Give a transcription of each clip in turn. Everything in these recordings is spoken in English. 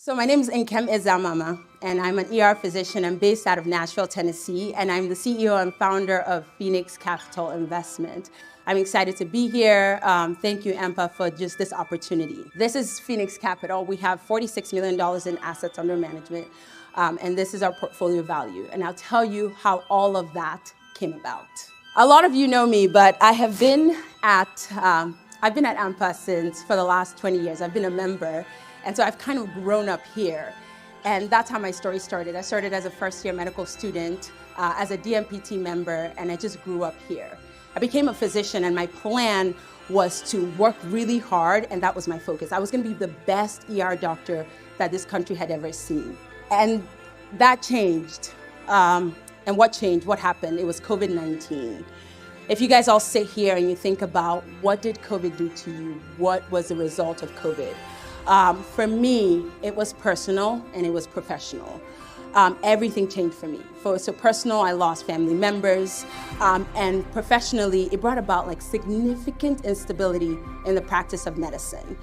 So my name is Nkem Ezamama, and I'm an ER physician. I'm based out of Nashville, Tennessee, and I'm the CEO and founder of Phoenix Capital Investment. I'm excited to be here. Thank you, AMPA, for just this opportunity. This is Phoenix Capital. We have $46 million in assets under management, and this is our portfolio value. And I'll tell you how all of that came about. A lot of you know me, but I have been at AMPA for the last 20 years. I've been a member. And so I've kind of grown up here. And that's how my story started. I started as a first-year medical student, as a DMPT member, and I just grew up here. I became a physician, and my plan was to work really hard, and that was my focus. I was gonna be the best ER doctor that this country had ever seen. And that changed. And what changed? What happened? It was COVID-19. If you guys all sit here and you think about what did COVID do to you? What was the result of COVID? For me, it was personal and it was professional. Everything changed for me. So personal, I lost family members, and professionally, it brought about like significant instability in the practice of medicine.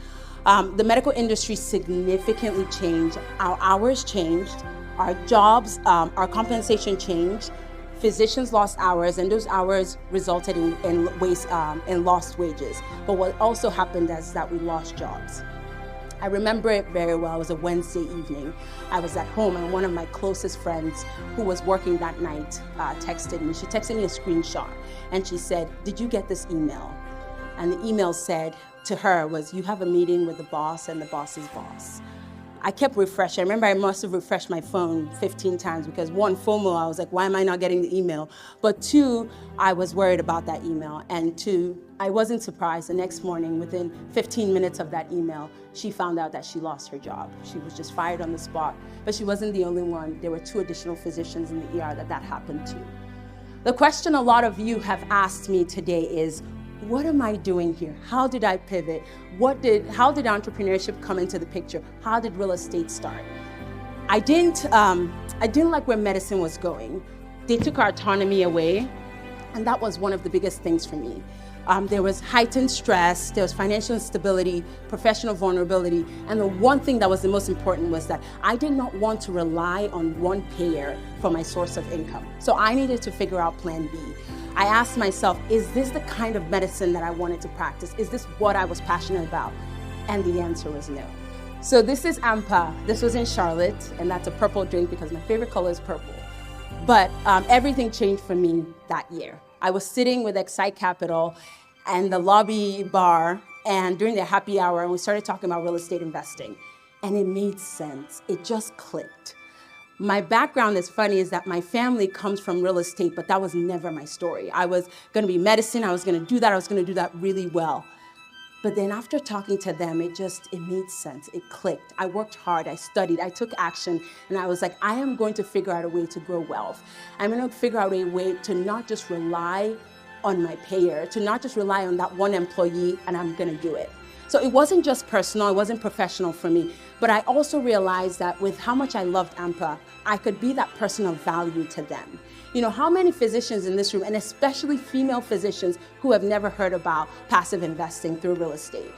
The medical industry significantly changed. Our hours changed, our jobs, our compensation changed. Physicians lost hours, and those hours resulted in lost wages. But what also happened is that we lost jobs. I remember it very well. It was a Wednesday evening. I was at home, and one of my closest friends who was working that night texted me. She texted me a screenshot, and she said, "Did you get this email?" And the email said to her was, "You have a meeting with the boss and the boss's boss." I kept refreshing. I remember I must have refreshed my phone 15 times because one, FOMO, I was like, why am I not getting the email? But two, I was worried about that email. And two, I wasn't surprised. The next morning, within 15 minutes of that email, she found out that she lost her job. She was just fired on the spot. But she wasn't the only one. There were 2 additional physicians in the ER that happened to. The question a lot of you have asked me today is, what am I doing here? How did I pivot? How did entrepreneurship come into the picture? How did real estate start? I didn't like where medicine was going. They took our autonomy away, and that was one of the biggest things for me. There was heightened stress, there was financial instability, professional vulnerability, and the one thing that was the most important was that I did not want to rely on one payer for my source of income. So I needed to figure out plan B. I asked myself, is this the kind of medicine that I wanted to practice? Is this what I was passionate about? And the answer was no. So this is AMPA. This was in Charlotte, and that's a purple drink because my favorite color is purple. But everything changed for me that year. I was sitting with Excite Capital and the lobby bar, and during the happy hour, and we started talking about real estate investing. And it made sense. It just clicked. My background is funny, is that my family comes from real estate, but that was never my story. I was gonna be medicine, I was gonna do that really well. But then after talking to them, it made sense, it clicked. I worked hard, I studied, I took action, and I was like, I am going to figure out a way to grow wealth. I'm gonna figure out a way to not just rely on my payer, to not just rely on that one employee, and I'm gonna do it. So it wasn't just personal, it wasn't professional for me, but I also realized that with how much I loved AMPA, I could be that person of value to them. You know, how many physicians in this room, and especially female physicians who have never heard about passive investing through real estate?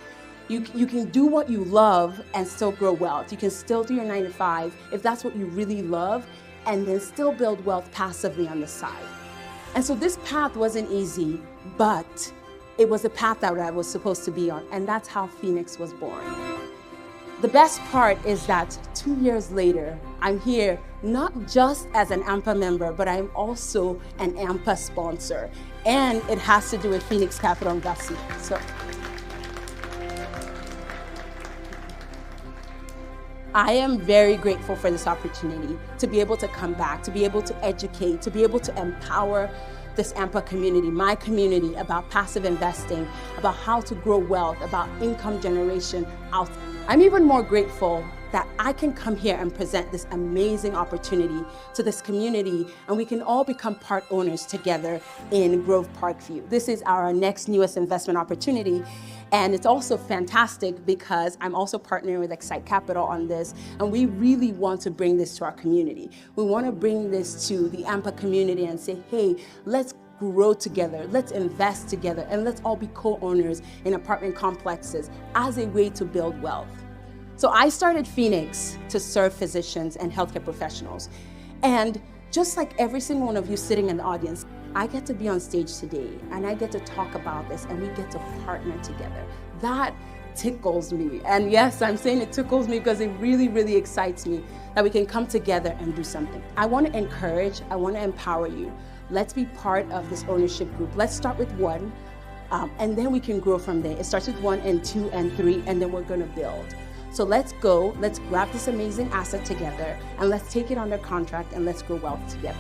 You can do what you love and still grow wealth. You can still do your 9 to 5 if that's what you really love, and then still build wealth passively on the side. And so this path wasn't easy, but it was a path that I was supposed to be on, and that's how Phoenix was born. The best part is that 2 years later, I'm here not just as an AMPA member, but I'm also an AMPA sponsor, and it has to do with Phoenix Capital Investment. So I am very grateful for this opportunity to be able to come back, to be able to educate, to be able to empower this AMPA community, my community, about passive investing, about how to grow wealth, about income generation. I'm even more grateful that I can come here and present this amazing opportunity to this community, and we can all become part owners together in Grove Parkview. This is our next newest investment opportunity, and it's also fantastic because I'm also partnering with Excite Capital on this, and we really want to bring this to our community. We want to bring this to the AMPA community and say, hey, let's grow together, let's invest together, and let's all be co-owners in apartment complexes as a way to build wealth. So I started Phoenix to serve physicians and healthcare professionals. And just like every single one of you sitting in the audience, I get to be on stage today and I get to talk about this and we get to partner together. That tickles me. And yes, I'm saying it tickles me because it really, really excites me that we can come together and do something. I want to encourage, I want to empower you. Let's be part of this ownership group. Let's start with one, and then we can grow from there. It starts with 1 and 2 and 3, and then we're going to build. So let's go, let's grab this amazing asset together, and let's take it under contract, and let's grow wealth together.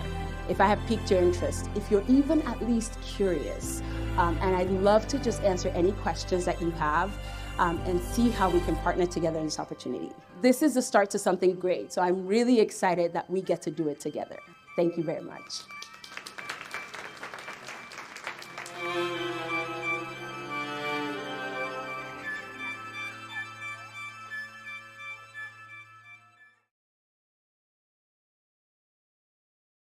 If I have piqued your interest, if you're even at least curious, and I'd love to just answer any questions that you have, and see how we can partner together in this opportunity. This is the start to something great, so I'm really excited that we get to do it together. Thank you very much.